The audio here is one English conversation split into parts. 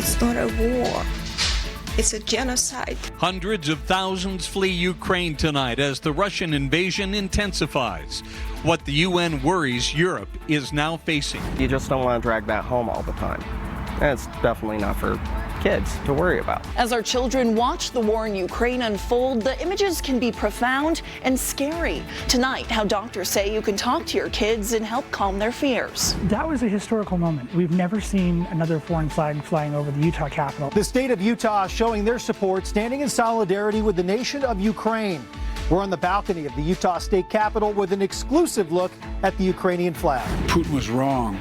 It's not a war. It's a genocide. Hundreds of thousands flee Ukraine tonight as the Russian invasion intensifies. What the UN worries Europe is now facing. You just don't want to drag that home all the time. And it's definitely not for kids to worry about. As our children watch the war in Ukraine unfold, the images can be profound and scary. Tonight, how doctors say you can talk to your kids and help calm their fears. That was a historical moment. We've never seen another foreign flag flying over the Utah Capitol. The state of Utah showing their support, standing in solidarity with the nation of Ukraine. We're on the balcony of the Utah State Capitol with an exclusive look at the Ukrainian flag. Putin was wrong.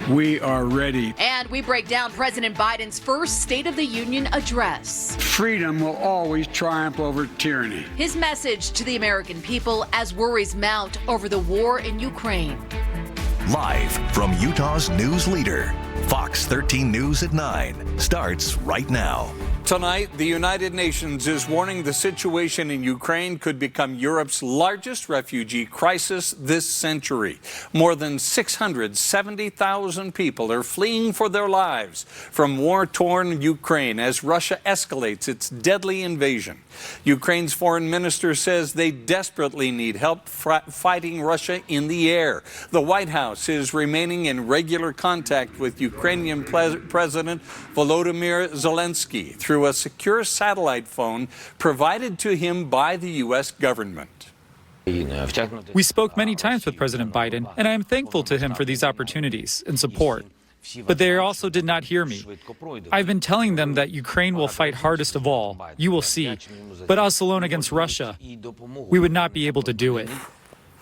We are ready. And we break down President Biden's first State of the Union address. Freedom will always triumph over tyranny. His message to the American people as worries mount over the war in Ukraine. Live from Utah's news leader, Fox 13 News at 9 starts right now. Tonight, the United Nations is warning the situation in Ukraine could become Europe's largest refugee crisis this century. More than 670,000 people are fleeing for their lives from war-torn Ukraine as Russia escalates its deadly invasion. Ukraine's foreign minister says they desperately need help fighting Russia in the air. The White House is remaining in regular contact with Ukrainian President Volodymyr Zelensky through a secure satellite phone provided to him by the U.S. government. We spoke many times with President Biden, and I am thankful to him for these opportunities and support. But they also did not hear me. I've been telling them that Ukraine will fight hardest of all. You will see. But us alone against Russia, we would not be able to do it.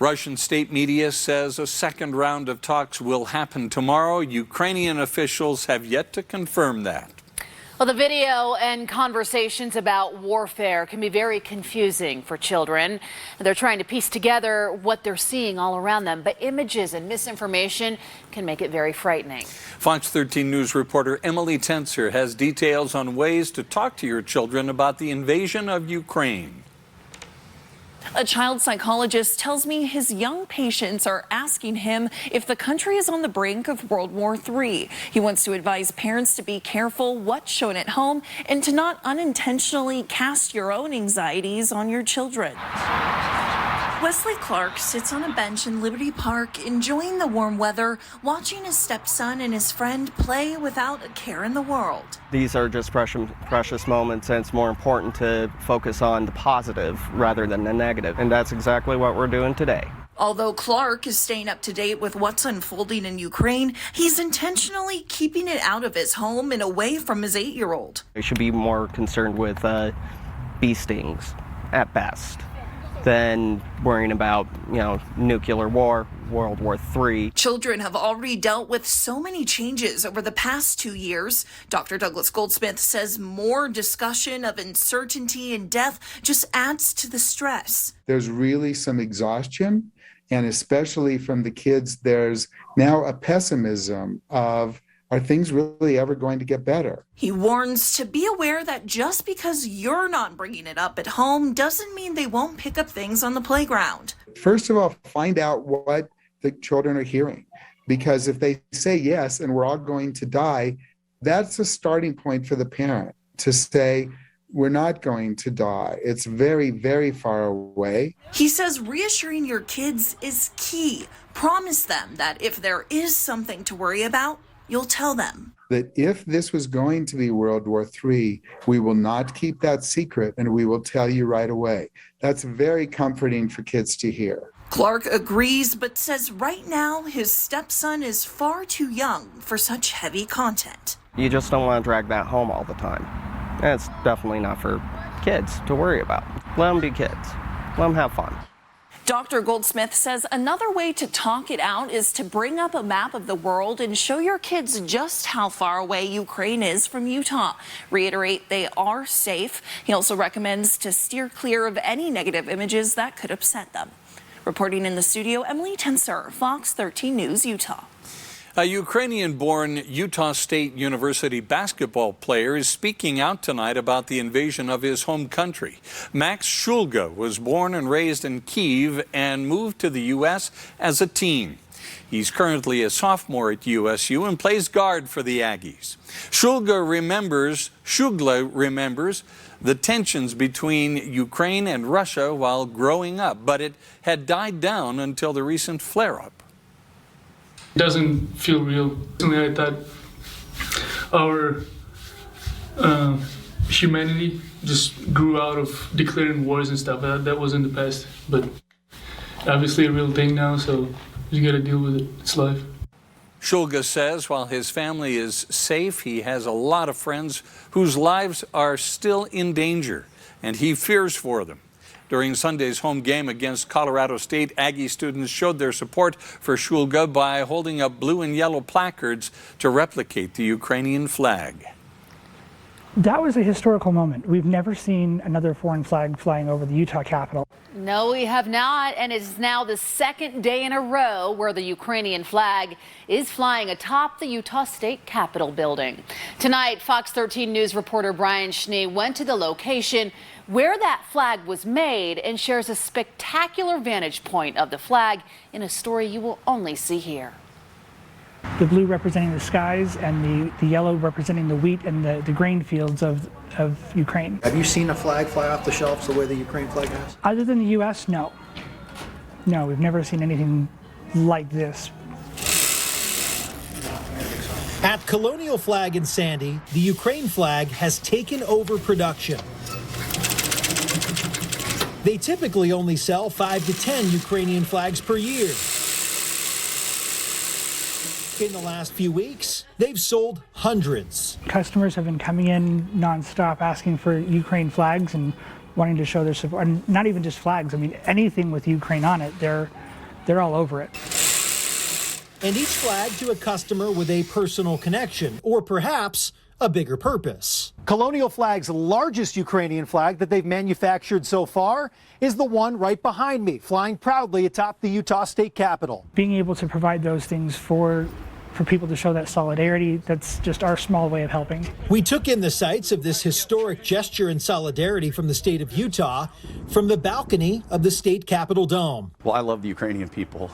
Russian state media says a second round of talks will happen tomorrow. Ukrainian officials have yet to confirm that. Well, the video and conversations about warfare can be very confusing for children. They're trying to piece together what they're seeing all around them, but images and misinformation can make it very frightening. Fox 13 News reporter Emily Tenser has details on ways to talk to your children about the invasion of Ukraine. A child psychologist tells me his young patients are asking him if the country is on the brink of World War III. He wants to advise parents to be careful what's shown at home and to not unintentionally cast your own anxieties on your children. Wesley Clark sits on a bench in Liberty Park, enjoying the warm weather, watching his stepson and his friend play without a care in the world. These are just precious moments, and it's more important to focus on the positive rather than the negative, and that's exactly what we're doing today. Although Clark is staying up to date with what's unfolding in Ukraine, he's intentionally keeping it out of his home and away from his 8-year-old. We should be more concerned with bee stings at best than worrying about, nuclear war, World War III. Children have already dealt with so many changes over the past 2 years. Dr. Douglas Goldsmith says more discussion of uncertainty and death just adds to the stress. There's really some exhaustion, and especially from the kids, there's now a pessimism of, are things really ever going to get better? He warns to be aware that just because you're not bringing it up at home doesn't mean they won't pick up things on the playground. First of all, find out what the children are hearing, because if they say yes and we're all going to die, that's a starting point for the parent to say, we're not going to die. It's very, very far away. He says reassuring your kids is key. Promise them that if there is something to worry about, you'll tell them. That if this was going to be World War III, we will not keep that secret and we will tell you right away. That's very comforting for kids to hear. Clark agrees, but says right now his stepson is far too young for such heavy content. You just don't want to drag that home all the time. And it's definitely not for kids to worry about. Let them be kids. Let them have fun. Dr. Goldsmith says another way to talk it out is to bring up a map of the world and show your kids just how far away Ukraine is from Utah. Reiterate they are safe. He also recommends to steer clear of any negative images that could upset them. Reporting in the studio, Emily Tenser, Fox 13 News, Utah. A Ukrainian-born Utah State University basketball player is speaking out tonight about the invasion of his home country. Max Shulga was born and raised in Kyiv and moved to the U.S. as a teen. He's currently a sophomore at USU and plays guard for the Aggies. Shugla remembers the tensions between Ukraine and Russia while growing up, but it had died down until the recent flare-up. It doesn't feel real. I thought our humanity just grew out of declaring wars and stuff. That was in the past, but obviously a real thing now, so you gotta deal with it. It's life. Shulga says while his family is safe, he has a lot of friends whose lives are still in danger, and he fears for them. During Sunday's home game against Colorado State, Aggie students showed their support for Shulga by holding up blue and yellow placards to replicate the Ukrainian flag. That was a historical moment. We've never seen another foreign flag flying over the Utah Capitol. No, we have not, and it's now the second day in a row where the Ukrainian flag is flying atop the Utah State Capitol building. Tonight, Fox 13 News reporter Brian Schnee went to the location where that flag was made and shares a spectacular vantage point of the flag in a story you will only see here. The blue representing the skies and the yellow representing the wheat and the grain fields of Ukraine. Have you seen a flag fly off the shelves the way the Ukraine flag has? Other than the U.S., no. No, we've never seen anything like this. At Colonial Flag in Sandy, the Ukraine flag has taken over production. They typically only sell 5 to 10 Ukrainian flags per year. In the last few weeks, they've sold hundreds. Customers have been coming in nonstop asking for Ukraine flags and wanting to show their support. And not even just flags, I mean, anything with Ukraine on it, they're all over it. And each flag to a customer with a personal connection, or perhaps a bigger purpose. Colonial Flag's largest Ukrainian flag that they've manufactured so far is the one right behind me, flying proudly atop the Utah State Capitol. Being able to provide those things for people to show that solidarity, that's just our small way of helping. We took in the sights of this historic gesture in solidarity from the state of Utah from the balcony of the state Capitol dome. Well, I love the Ukrainian people,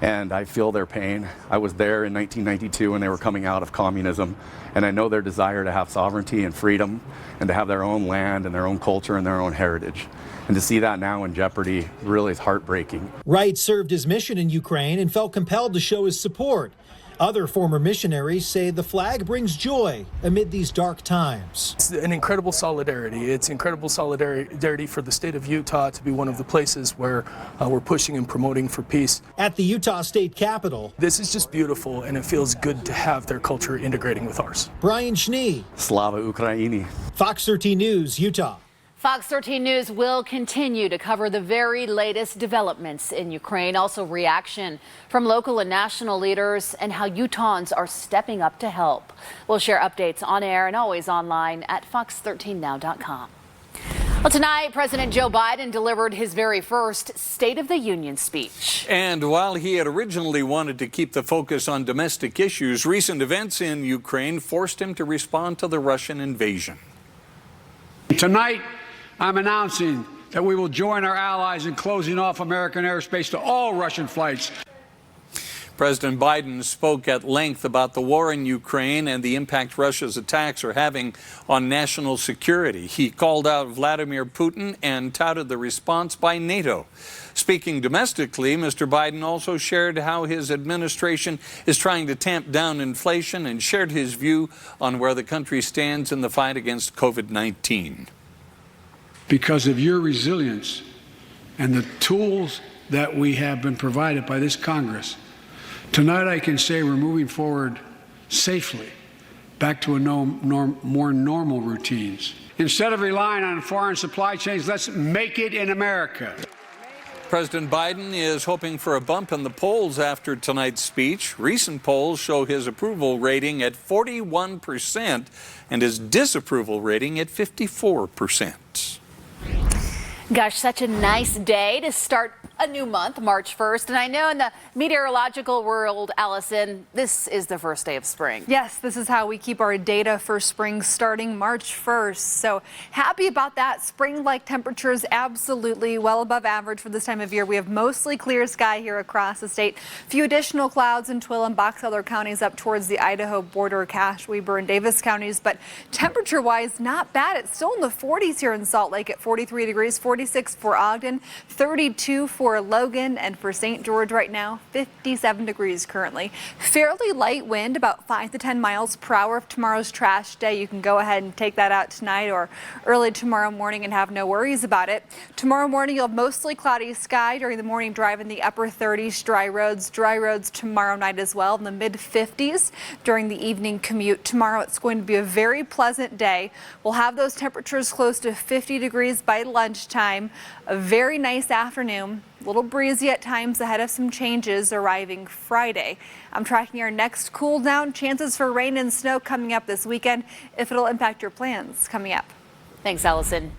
and I feel their pain. I was there in 1992 when they were coming out of communism, and I know their desire to have sovereignty and freedom and to have their own land and their own culture and their own heritage. And to see that now in jeopardy really is heartbreaking. Wright served his mission in Ukraine and felt compelled to show his support. Other former missionaries say the flag brings joy amid these dark times. It's an incredible solidarity. It's incredible solidarity for the state of Utah to be one of the places where we're pushing and promoting for peace. At the Utah State Capitol, this is just beautiful, and it feels good to have their culture integrating with ours. Brian Schnee, Slava Ukraini. Fox 13 News, Utah. Fox 13 News will continue to cover the very latest developments in Ukraine, also reaction from local and national leaders and how Utahns are stepping up to help. We'll share updates on air and always online at fox13now.com. Well, tonight, President Joe Biden delivered his very first State of the Union speech. And while he had originally wanted to keep the focus on domestic issues, recent events in Ukraine forced him to respond to the Russian invasion. Tonight, I'm announcing that we will join our allies in closing off American airspace to all Russian flights. President Biden spoke at length about the war in Ukraine and the impact Russia's attacks are having on national security. He called out Vladimir Putin and touted the response by NATO. Speaking domestically, Mr. Biden also shared how his administration is trying to tamp down inflation and shared his view on where the country stands in the fight against COVID-19. Because of your resilience and the tools that we have been provided by this Congress, tonight I can say we're moving forward safely back to more normal routines. Instead of relying on foreign supply chains, let's make it in America. President Biden is hoping for a bump in the polls after tonight's speech. Recent polls show his approval rating at 41% and his disapproval rating at 54%. Gosh, such a nice day to start a new month, March 1st, and I know in the meteorological world, Allison, this is the first day of spring. Yes, this is how we keep our data for spring starting March 1st. So happy about that. Spring-like temperatures absolutely well above average for this time of year. We have mostly clear sky here across the state. Few additional clouds in Twill and Box Elder counties up towards the Idaho border, Cache, Weber, and Davis counties. But temperature-wise, not bad. It's still in the 40s here in Salt Lake at 43 degrees, 46 for Ogden, 32 for Logan, and for St. George right now, 57 degrees currently. Fairly light wind, about 5 to 10 miles per hour. If tomorrow's trash day, you can go ahead and take that out tonight or early tomorrow morning and have no worries about it. Tomorrow morning, you'll have mostly cloudy sky during the morning drive in the upper 30s. Dry roads tomorrow night as well in the mid 50s during the evening commute. Tomorrow, it's going to be a very pleasant day. We'll have those temperatures close to 50 degrees by lunchtime. A very nice afternoon. A little breezy at times ahead of some changes arriving Friday. I'm tracking our next cool down. Chances for rain and snow coming up this weekend if it'll impact your plans coming up. Thanks, Allison.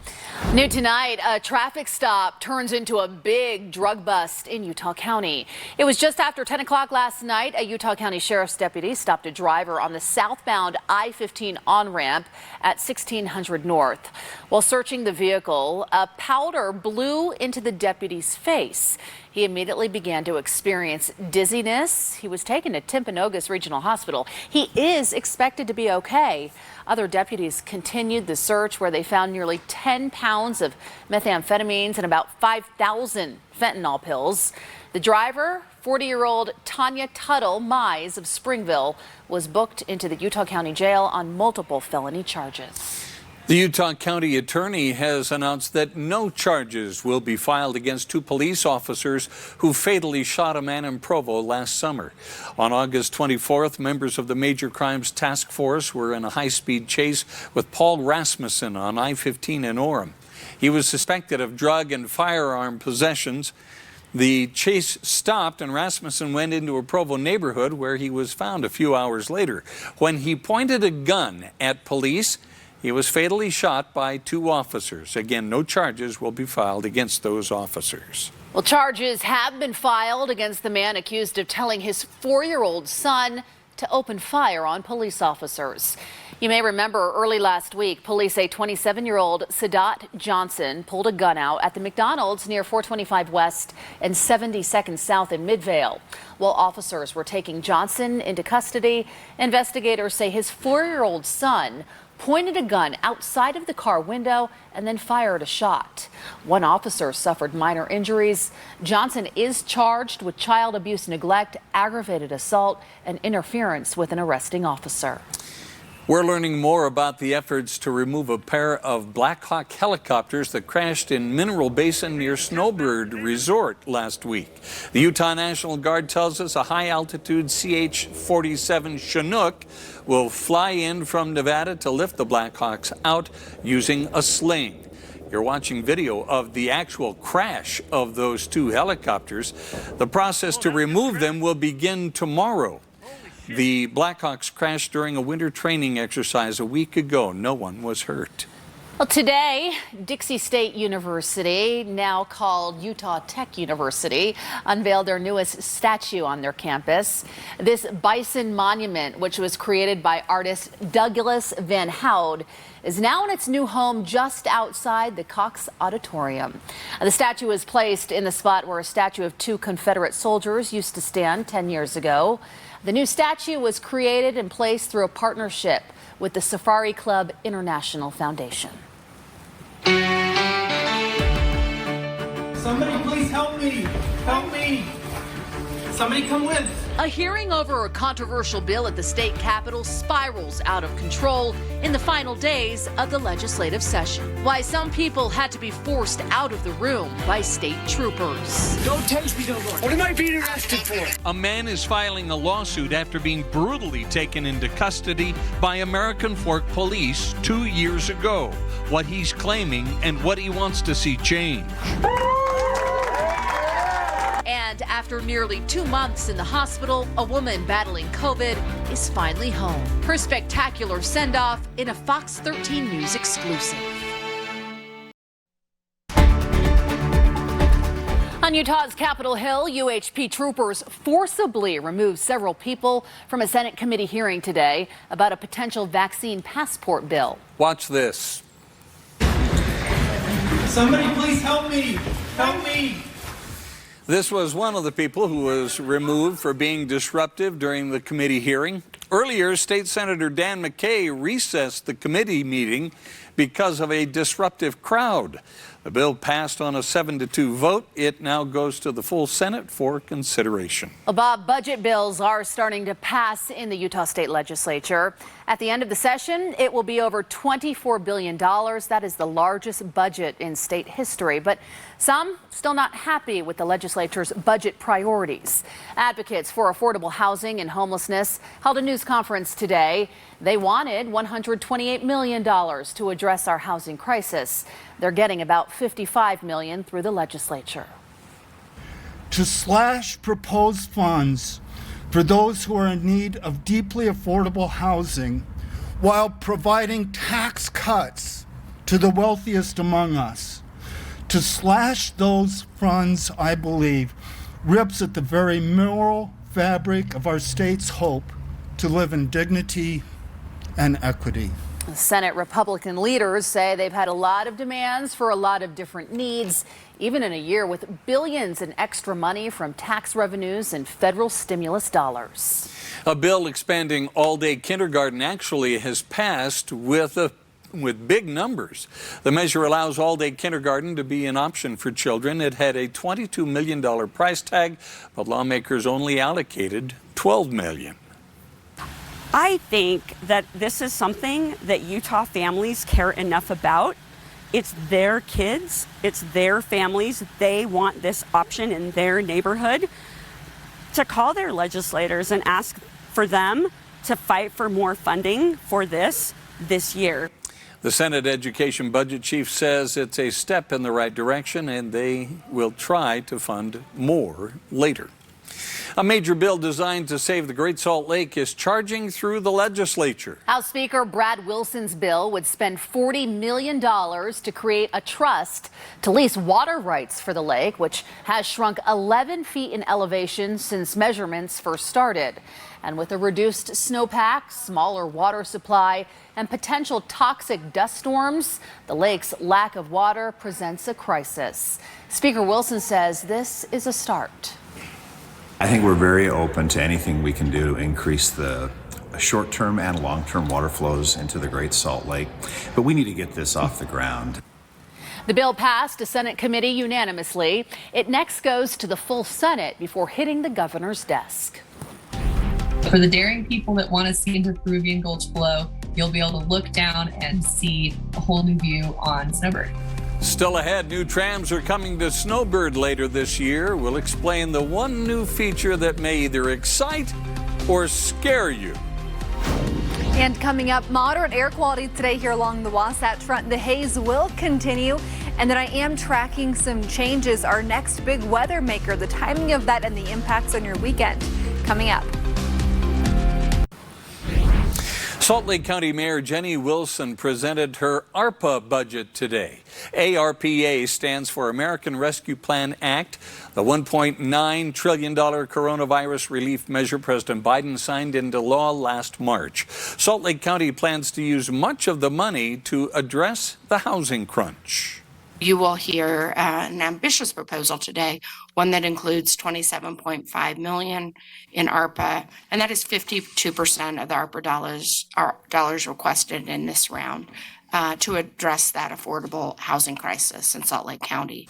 New tonight, a traffic stop turns into a big drug bust in Utah County. It was just after 10 o'clock last night. A Utah County Sheriff's deputy stopped a driver on the southbound I-15 on-ramp at 1600 North. While searching the vehicle, a powder blew into the deputy's face. He immediately began to experience dizziness. He was taken to Timpanogos Regional Hospital. He is expected to be okay. Other deputies continued the search where they found nearly 10 pounds of methamphetamines and about 5,000 fentanyl pills. The driver, 40-year-old Tanya Tuttle Mize of Springville, was booked into the Utah County Jail on multiple felony charges. The Utah County Attorney has announced that no charges will be filed against 2 police officers who fatally shot a man in Provo last summer. On August 24th, members of the Major Crimes Task Force were in a high-speed chase with Paul Rasmussen on I-15 in Orem. He was suspected of drug and firearm possessions. The chase stopped and Rasmussen went into a Provo neighborhood where he was found a few hours later. When he pointed a gun at police, he was fatally shot by 2 officers. Again, no charges will be filed against those officers. Well, charges have been filed against the man accused of telling his 4-year-old son to open fire on police officers. You may remember early last week, police say 27-year-old Sadat Johnson pulled a gun out at the McDonald's near 425 West and 72nd South in Midvale. While officers were taking Johnson into custody, investigators say his 4-year-old son pointed a gun outside of the car window and then fired a shot. One officer suffered minor injuries. Johnson is charged with child abuse, neglect, aggravated assault, and interference with an arresting officer. We're learning more about the efforts to remove a pair of Black Hawk helicopters that crashed in Mineral Basin near Snowbird Resort last week. The Utah National Guard tells us a high-altitude CH-47 Chinook will fly in from Nevada to lift the Black Hawks out using a sling. You're watching video of the actual crash of those 2 helicopters. The process to remove them will begin tomorrow. The Blackhawks crashed during a winter training exercise a week ago. No one was hurt. Well, today, Dixie State University, now called Utah Tech University, unveiled their newest statue on their campus. This Bison Monument, which was created by artist Douglas Van Houd, is now in its new home just outside the Cox Auditorium. The statue was placed in the spot where a statue of 2 Confederate soldiers used to stand 10 years ago. The new statue was created and placed through a partnership with the Safari Club International Foundation. Somebody please help me! Help me! Somebody come with! A hearing over a controversial bill at the state capitol spirals out of control in the final days of the legislative session. Why some people had to be forced out of the room by state troopers. Don't tase me no more. What am I being arrested for? A man is filing a lawsuit after being brutally taken into custody by American Fork Police 2 years ago. What he's claiming and what he wants to see change. And after nearly 2 months in the hospital, a woman battling COVID is finally home. Her spectacular send-off in a Fox 13 News exclusive. On Utah's Capitol Hill, UHP troopers forcibly removed several people from a Senate committee hearing today about a potential vaccine passport bill. Watch this. Somebody please help me! Help me! This was one of the people who was removed for being disruptive during the committee hearing. Earlier, State Senator Dan McKay recessed the committee meeting because of a disruptive crowd. The bill passed on a 7-2 vote. It now goes to the full Senate for consideration. Well, Bob, budget bills are starting to pass in the Utah State Legislature. At the end of the session, it will be over $24 billion. That is the largest budget in state history. But some still not happy with the legislature's budget priorities. Advocates for affordable housing and homelessness held a news conference today. They wanted $128 million to address our housing crisis. They're getting about $55 million through the legislature. To slash proposed funds for those who are in need of deeply affordable housing while providing tax cuts to the wealthiest among us. To slash those funds, I believe, rips at the very moral fabric of our state's hope to live in dignity and equity. Senate Republican leaders say they've had a lot of demands for a lot of different needs, even in a year with billions in extra money from tax revenues and federal stimulus dollars. A bill expanding all-day kindergarten actually has passed with big numbers. The measure allows all-day kindergarten to be an option for children. It had a $22 million price tag, but lawmakers only allocated $12 million. I think that this is something that Utah families care enough about. It's their kids, it's their families. They want this option in their neighborhood. To call their legislators and ask for them to fight for more funding for this year. The Senate Education Budget Chief says it's a step in the right direction and they will try to fund more later. A major bill designed to save the Great Salt Lake is charging through the legislature. House Speaker Brad Wilson's bill would spend $40 million to create a trust to lease water rights for the lake, which has shrunk 11 feet in elevation since measurements first started. And with a reduced snowpack, smaller water supply, and potential toxic dust storms, the lake's lack of water presents a crisis. Speaker Wilson says this is a start. I think we're very open to anything we can do to increase the short-term and long-term water flows into the Great Salt Lake, but we need to get this off the ground. The bill passed a Senate committee unanimously. It next goes to the full Senate before hitting the governor's desk. For the daring people that want to see into Peruvian Gulch below, you'll be able to look down and see a whole new view on Snowbird. Still ahead, new trams are coming to Snowbird later this year. We'll explain the one new feature that may either excite or scare you. And coming up, moderate air quality today here along the Wasatch Front. The haze will continue. And then I am tracking some changes. Our next big weather maker, the timing of that and the impacts on your weekend coming up. Salt Lake County Mayor Jenny Wilson presented her Arpa budget today. ARPA stands for American Rescue Plan Act, the $1.9 trillion coronavirus relief measure President Biden signed into law last March. Salt Lake County plans to use much of the money to address the housing crunch. You will hear an ambitious proposal today, one that includes $27.5 million in ARPA, and that is 52% of the ARPA dollars requested in this round to address that affordable housing crisis in Salt Lake County.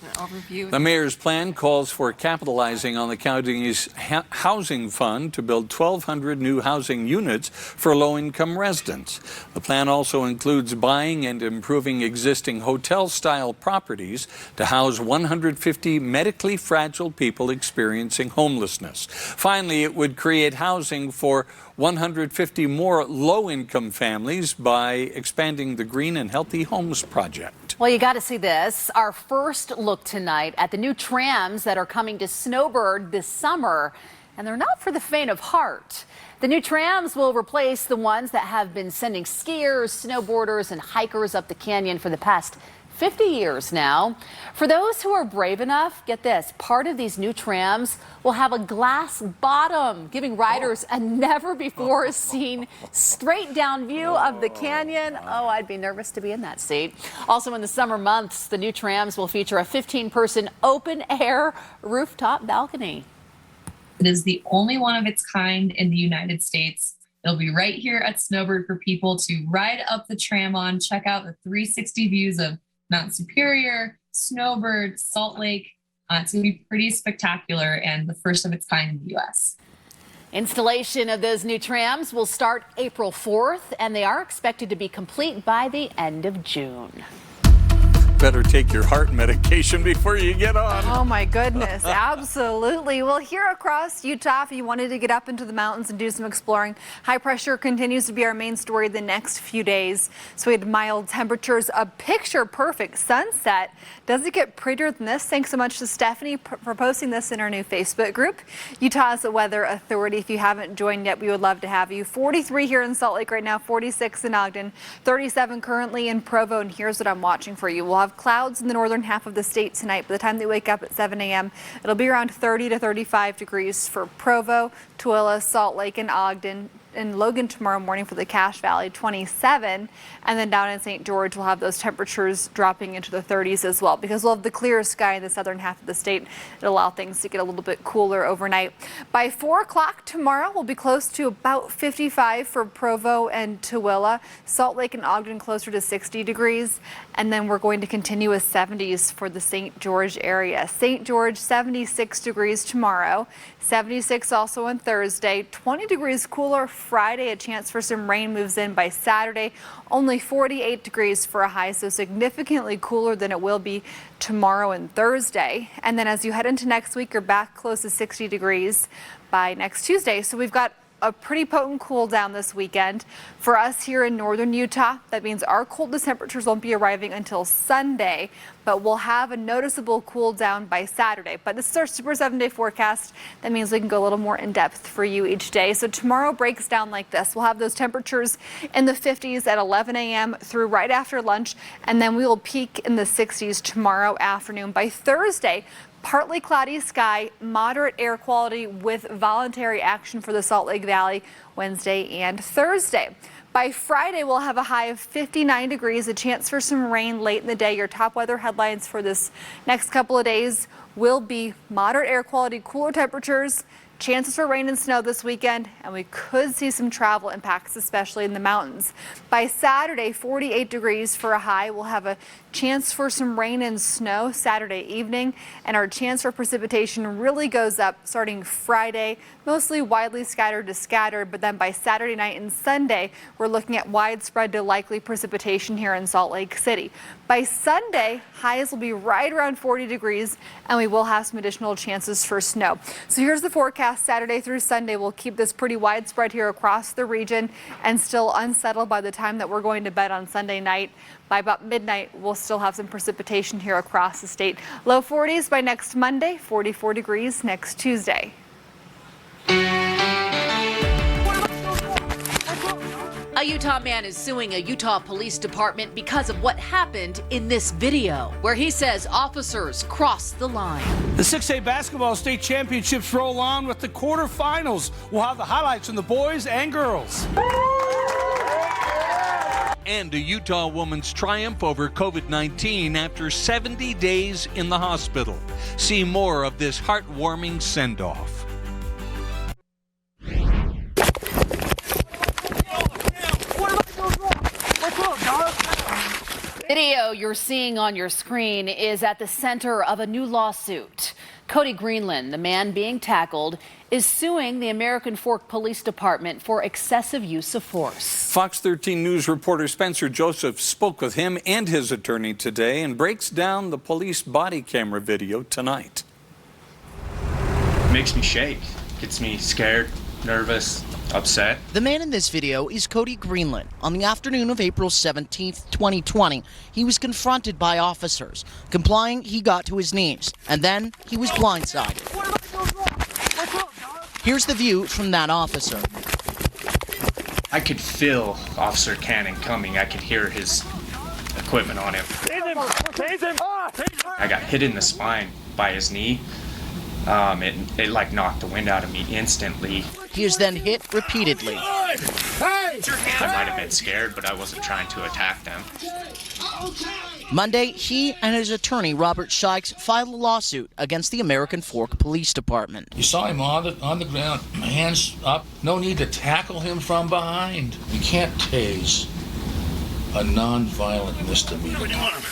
The mayor's plan calls for capitalizing on the county's housing fund to build 1,200 new housing units for low-income residents. The plan also includes buying and improving existing hotel-style properties to house 150 medically fragile people experiencing homelessness. Finally, it would create housing for 150 more low-income families by expanding the Green and Healthy Homes Project. Well, you got to see this. Our first look tonight at the new trams that are coming to Snowbird this summer, and they're not for the faint of heart. The new trams will replace the ones that have been sending skiers, snowboarders, and hikers up the canyon for the past 50 years now. For those who are brave enough, get this, part of these new trams will have a glass bottom, giving riders a never-before-seen straight-down view of the canyon. Oh, I'd be nervous to be in that seat. Also in the summer months, the new trams will feature a 15-person open-air rooftop balcony. It is the only one of its kind in the United States. It'll be right here at Snowbird for people to ride up the tram on, check out the 360 views of Mount Superior, Snowbird, Salt Lake. It's going to be pretty spectacular and the first of its kind in the U.S. Installation of those new trams will start April 4th, and they are expected to be complete by the end of June. Better take your heart medication before you get on. Oh my goodness, absolutely. Well, here across Utah, if you wanted to get up into the mountains and do some exploring, high pressure continues to be our main story the next few days. So we had mild temperatures, a picture perfect sunset. Does it get prettier than this? Thanks so much to Stephanie for posting this in our new Facebook group, Utah's Weather Authority. If you haven't joined yet, we would love to have you. 43 here in Salt Lake right now, 46 in Ogden, 37 currently in Provo, and here's what I'm watching for you. We'll have clouds in the northern half of the state tonight. By the time they wake up at 7 a.m., it'll be around 30 to 35 degrees for Provo, Tooele, Salt Lake, and Ogden. In Logan tomorrow morning for the Cache Valley, 27. And then down in St. George, we'll have those temperatures dropping into the 30s as well, because we'll have the clear sky in the southern half of the state. It'll allow things to get a little bit cooler overnight. By 4 o'clock tomorrow, we'll be close to about 55 for Provo and Tooele. Salt Lake and Ogden closer to 60 degrees. And then we're going to continue with 70s for the St. George area. St. George, 76 degrees tomorrow. 76 also on Thursday, 20 degrees cooler Friday. A chance for some rain moves in by Saturday. Only 48 degrees for a high, so significantly cooler than it will be tomorrow and Thursday. And then as you head into next week, you're back close to 60 degrees by next Tuesday. So we've got a pretty potent cool down this weekend. For us here in northern Utah, that means our coldest temperatures won't be arriving until Sunday, but we'll have a noticeable cool down by Saturday. But this is our Super 7-day forecast. That means we can go a little more in depth for you each day. So tomorrow breaks down like this. We'll have those temperatures in the 50s at 11 a.m. through right after lunch, and then we will peak in the 60s tomorrow afternoon. By Thursday, partly cloudy sky, moderate air quality with voluntary action for the Salt Lake Valley Wednesday and Thursday. By Friday, we'll have a high of 59 degrees, a chance for some rain late in the day. Your top weather headlines for this next couple of days will be moderate air quality, cooler temperatures, chances for rain and snow this weekend, and we could see some travel impacts, especially in the mountains. By Saturday, 48 degrees for a high. We'll have a chance for some rain and snow Saturday evening, and our chance for precipitation really goes up starting Friday, mostly widely scattered to scattered, but then by Saturday night and Sunday, we're looking at widespread to likely precipitation here in Salt Lake City. By Sunday, highs will be right around 40 degrees, and we will have some additional chances for snow. So here's the forecast. Saturday through Sunday, we'll keep this pretty widespread here across the region and still unsettled by the time that we're going to bed on Sunday night. By about midnight, we'll still have some precipitation here across the state. Low 40s by next Monday, 44 degrees next Tuesday. A Utah man is suing a Utah police department because of what happened in this video, where he says officers crossed the line. The 6A basketball state championships roll on with the quarterfinals. We'll have the highlights from the boys and girls. And a Utah woman's triumph over COVID-19 after 70 days in the hospital. See more of this heartwarming send-off. Video you're seeing on your screen is at the center of a new lawsuit. Cody Greenland, the man being tackled, is suing the American Fork Police Department for excessive use of force. Fox 13 News reporter Spencer Joseph spoke with him and his attorney today and breaks down the police body camera video tonight. It makes me shake, gets me scared, nervous, upset. The man in this video is Cody Greenland. On the afternoon of April 17th, 2020, he was confronted by officers. Complying, he got to his knees, and then he was blindsided. Here's the view from that officer. I could feel Officer Cannon coming. I could hear his equipment on him. I got hit in the spine by his knee. It like knocked the wind out of me instantly. He is then hit repeatedly. I might have been scared, but I wasn't trying to attack them. Monday, he and his attorney, Robert Shikes, filed a lawsuit against the American Fork Police Department. You saw him on the ground, hands up. No need to tackle him from behind. You can't tase a non-violent misdemeanor.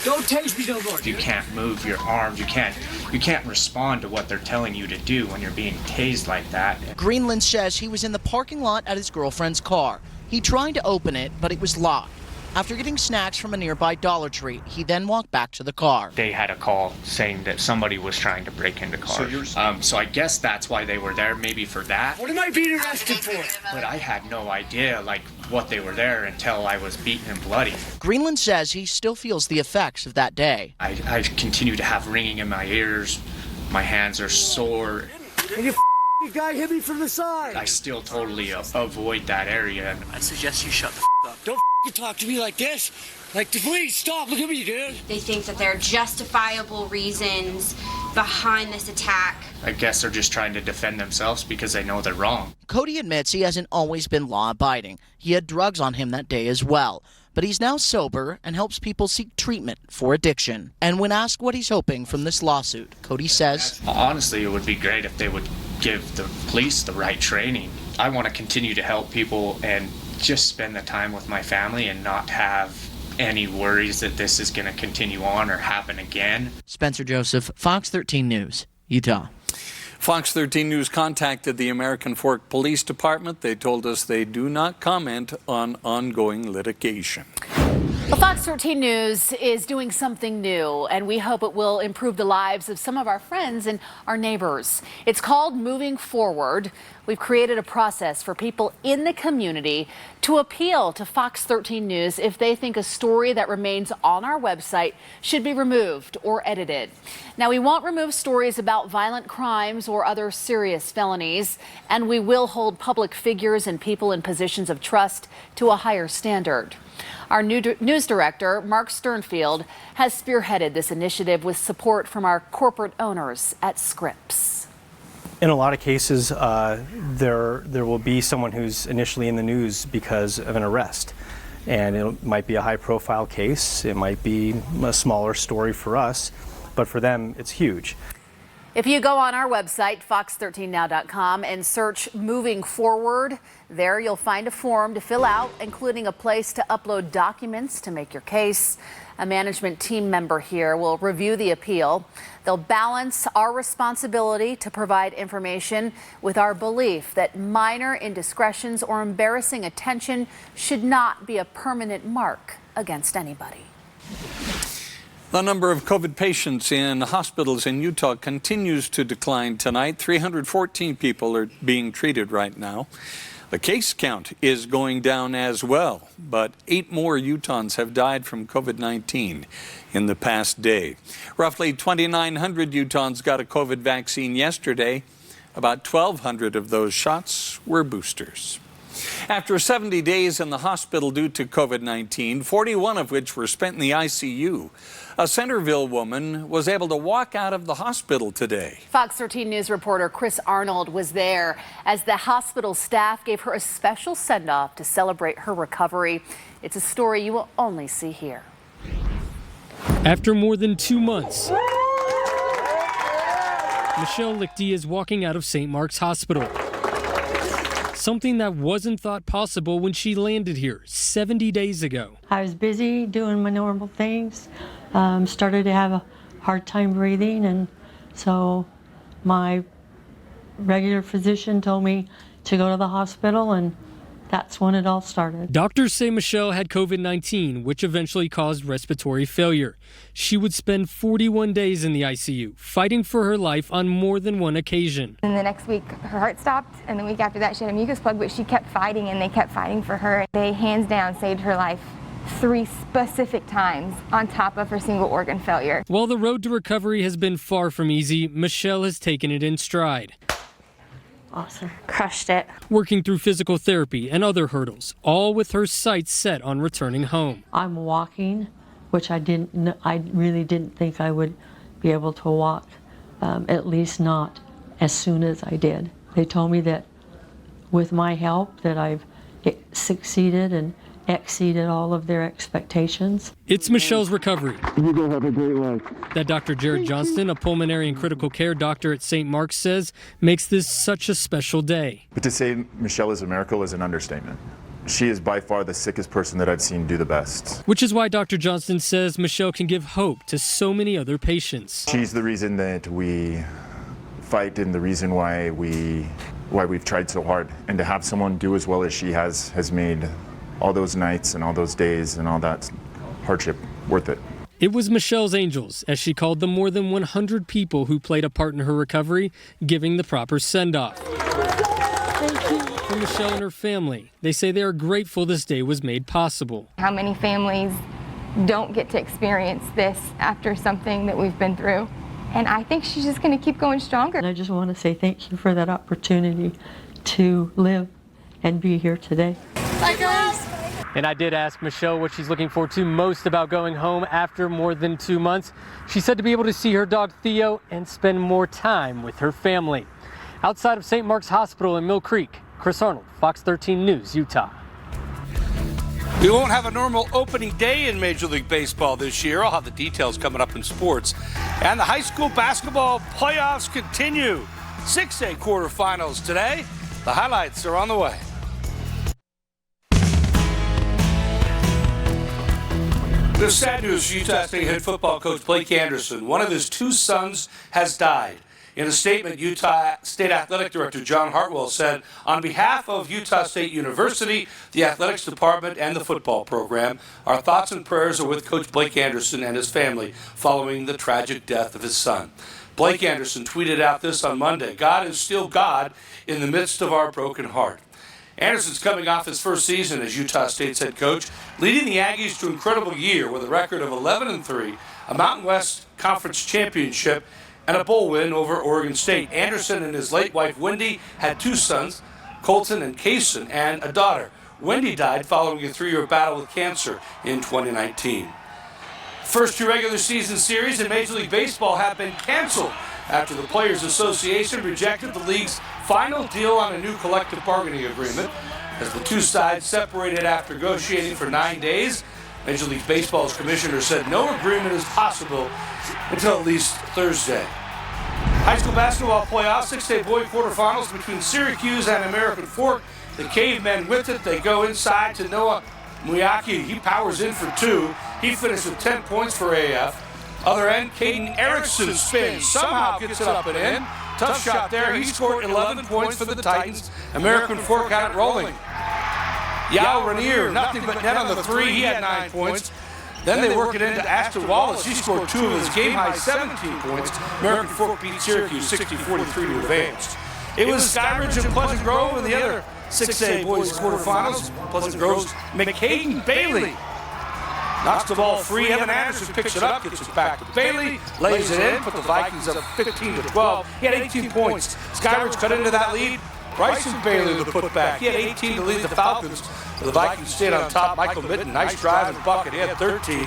Don't tase me no more. You can't move your arms. You can't respond to what they're telling you to do when you're being tased like that. Greenland says he was in the parking lot at his girlfriend's car. He tried to open it, but it was locked. After getting snacks from a nearby Dollar Tree, he then walked back to the car. They had a call saying that somebody was trying to break into cars. So I guess that's why they were there, maybe for that. What am I being arrested for? But I had no idea, what they were there until I was beaten and bloody. Greenland says he still feels the effects of that day. I continue to have ringing in my ears. My hands are sore. And you guy hit me from the side. I still totally avoid that area. I suggest you shut the up. Don't talk to me like this. Please stop. Look at me, dude. They think that there are justifiable reasons behind this attack. I guess they're just trying to defend themselves because they know they're wrong. Cody admits he hasn't always been law-abiding. He had drugs on him that day as well. But he's now sober and helps people seek treatment for addiction. And when asked what he's hoping from this lawsuit, Cody says, honestly, it would be great if they would give the police the right training. I want to continue to help people and just spend the time with my family and not have any worries that this is going to continue on or happen again. Spencer Joseph, Fox 13 News, Utah. Fox 13 News contacted the American Fork Police Department. They told us they do not comment on ongoing litigation. Well, Fox 13 News is doing something new, and we hope it will improve the lives of some of our friends and our neighbors. It's called Moving Forward. We've created a process for people in the community to appeal to Fox 13 News if they think a story that remains on our website should be removed or edited. Now, we won't remove stories about violent crimes or other serious felonies, and we will hold public figures and people in positions of trust to a higher standard. Our new news director, Mark Sternfield, has spearheaded this initiative with support from our corporate owners at Scripps. In a lot of cases, there will be someone who's initially in the news because of an arrest. And it might be a high-profile case. It might be a smaller story for us, but for them, it's huge. If you go on our website, fox13now.com, and search Moving Forward, there you'll find a form to fill out, including a place to upload documents to make your case. A management team member here will review the appeal. They'll balance our responsibility to provide information with our belief that minor indiscretions or embarrassing attention should not be a permanent mark against anybody. The number of COVID patients in hospitals in Utah continues to decline tonight. 314 people are being treated right now. The case count is going down as well, but 8 more Utahns have died from COVID-19 in the past day. Roughly 2,900 Utahns got a COVID vaccine yesterday. About 1,200 of those shots were boosters. After 70 days in the hospital due to COVID-19, 41 of which were spent in the ICU, a Centerville woman was able to walk out of the hospital today. Fox 13 News reporter Chris Arnold was there as the hospital staff gave her a special send-off to celebrate her recovery. It's a story you will only see here. After more than 2 months, Michelle Lichty is walking out of St. Mark's Hospital. Something that wasn't thought possible when she landed here 70 days ago. I was busy doing my normal things, started to have a hard time breathing, and so my regular physician told me to go to the hospital, and that's when it all started. Doctors say Michelle had COVID-19, which eventually caused respiratory failure. She would spend 41 days in the ICU, fighting for her life on more than one occasion. And the next week, her heart stopped, and the week after that, she had a mucus plug, but she kept fighting, and they kept fighting for her. They, hands down, saved her life 3 specific times on top of her single organ failure. While the road to recovery has been far from easy, Michelle has taken it in stride. Awesome. Crushed it. Working through physical therapy and other hurdles, all with her sights set on returning home. I'm walking which I really didn't think I would be able to walk, at least not as soon as I did. They told me that with my help that I've succeeded and exceeded all of their expectations. It's Michelle's recovery. You go have a great life. That Dr. Jared Johnston, a pulmonary and critical care doctor at St. Mark's, says makes this such a special day. But to say Michelle is a miracle is an understatement. She is by far the sickest person that I've seen do the best. Which is why Dr. Johnston says Michelle can give hope to so many other patients. She's the reason that we fight and the reason why we've tried so hard. And to have someone do as well as she has made all those nights and all those days and all that hardship worth it. It was Michelle's Angels, as she called the more than 100 people who played a part in her recovery, giving the proper send-off. For Michelle and her family, they say they are grateful this day was made possible. How many families don't get to experience this after something that we've been through? And I think she's just going to keep going stronger. And I just want to say thank you for that opportunity to live and be here today. Bye, girls. And I did ask Michelle what she's looking forward to most about going home after more than 2 months. She said to be able to see her dog Theo and spend more time with her family. Outside of St. Mark's Hospital in Mill Creek, Chris Arnold, Fox 13 News, Utah. We won't have a normal opening day in Major League Baseball this year. I'll have the details coming up in sports. And the high school basketball playoffs continue. 6A quarterfinals today. The highlights are on the way. There's sad news for Utah State head football coach Blake Anderson. One of his 2 sons has died. In a statement, Utah State Athletic Director John Hartwell said, on behalf of Utah State University, the athletics department, and the football program, our thoughts and prayers are with Coach Blake Anderson and his family following the tragic death of his son. Blake Anderson tweeted out this on Monday, God is still God in the midst of our broken heart. Anderson's coming off his first season as Utah State's head coach, leading the Aggies to an incredible year with a record of 11-3, a Mountain West Conference championship, and a bowl win over Oregon State. Anderson and his late wife Wendy had 2 sons, Colton and Kaysen, and a daughter. Wendy died following a 3-year battle with cancer in 2019. First 2 regular season series in Major League Baseball have been canceled after the Players Association rejected the league's final deal on a new collective bargaining agreement. As the 2 sides separated after negotiating for 9 days, Major League Baseball's commissioner said no agreement is possible until at least Thursday. High school basketball playoffs, 6A boy quarterfinals between Syracuse and American Fork. The Cavemen with it. They go inside to Noah Muyaki. He powers in for 2. He finished with 10 points for AF. Other end, Caden Erickson spins. Somehow gets it up and in. Tough shot there. He scored 11 points for the Titans. American Fork had it rolling. Yao Rainier, nothing but net on the 3. He had 9 points. Then they work it into Ashton Wallace. He scored 2 of his game-high 17 points. American Fork beat Syracuse 60-43 to advance. It was Skyridge and Pleasant Grove in the other 6A boys quarterfinals. Pleasant Grove's McCaden Bailey knocks the ball free. Evan Anderson picks it up, gets it back to Bailey, lays it in, put the Vikings up 15-12. He had 18 points. Skyridge cut into that lead. Bryson Bailey the putback. He had 18 to lead the Falcons. The Vikings stayed on top. Michael Mitten, nice drive and bucket. He had 13.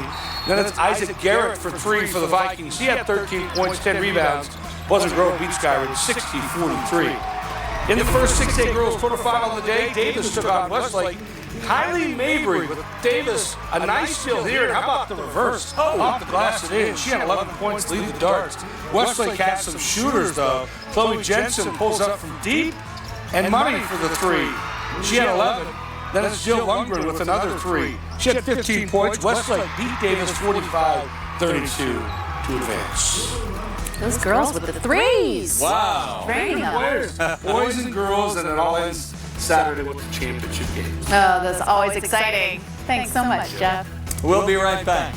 Then it's Isaac Garrett for 3 for the Vikings. He had 13 points, 10 rebounds. Pleasant Grove beat Skyridge 60-43. In the first 6A girls quarterfinal of the day, Davis took on Westlake. Kylie Mabry with Davis, a nice steal here. And how about the reverse? Off the glass and in. She had 11 points to lead the Darts. Westlake had some shooters, though. Chloe Jensen pulls up from deep. And Money for the 3. She had 11. Then it's Jill Lundgren with another 3. She had 15 points. Westlake beat Davis 45-32 to advance. Those girls with the 3s. Wow. Boys and girls, and it all ends Saturday with the championship game. Oh, that's always exciting. Thanks so much, Jeff. We'll be right back.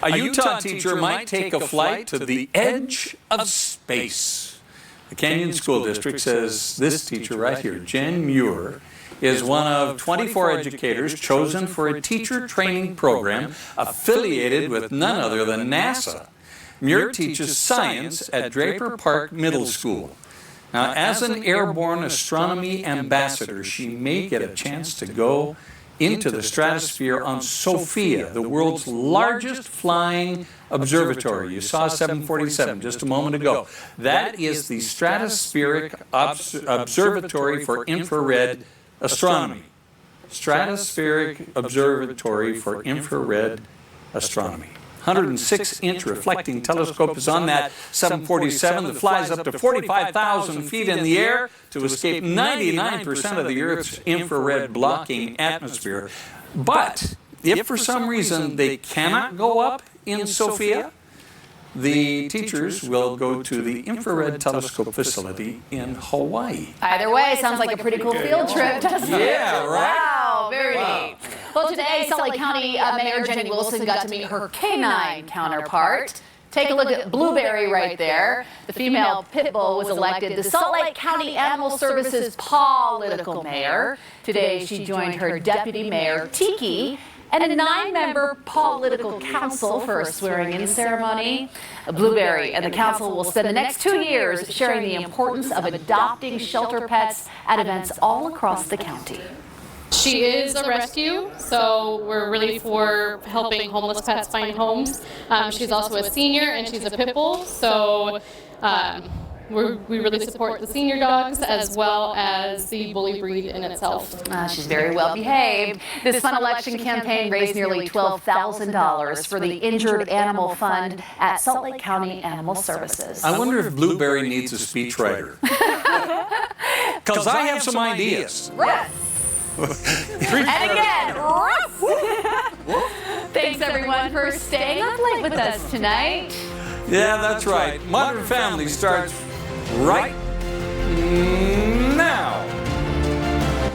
A Utah teacher might take a flight to the edge of space. The Canyon School District says this teacher right here, Jen Muir, is one of 24 educators chosen for a teacher training program affiliated with none other than NASA. Muir teaches science at Draper Park Middle School. Now, as an airborne astronomy ambassador, she may get a chance to go into the stratosphere on Sophia, the world's largest flying observatory. You saw 747 just a moment ago. That is the Stratospheric Observatory for Infrared Astronomy. Stratospheric Observatory for Infrared Astronomy. 106-inch reflecting telescope is on that 747 that flies up to 45,000 feet in the air to escape 99% of the Earth's infrared blocking atmosphere. But if for some reason they cannot go up in Sophia, the teachers will go to the Infrared Telescope Facility in Hawaii. Either way, sounds like a pretty cool field trip, doesn't it? Yeah, right? Wow, very neat. Well, today, Salt Lake County Mayor Jenny Wilson got to meet her canine counterpart. Take a look at Blueberry right there. The female pit bull was elected the Salt Lake County Animal Services political mayor. Today, she joined her deputy mayor, Tiki, and a 9-member political council for a swearing-in ceremony. Blueberry and the council will spend the next 2 years sharing the importance of adopting shelter pets at events all across the county. She is a rescue, so we're really for helping homeless pets find homes. She's also a senior and she's a pit bull, so we really support the senior dogs as well as the bully breed in itself. She's very well behaved. This fun election campaign raised nearly $12,000 for the Injured Animal Fund at Salt Lake County Animal Services. I wonder if Blueberry needs a speechwriter. Because I have some ideas. Yes. And again, thanks everyone for staying up late with us tonight. Yeah, that's right. Modern Family starts right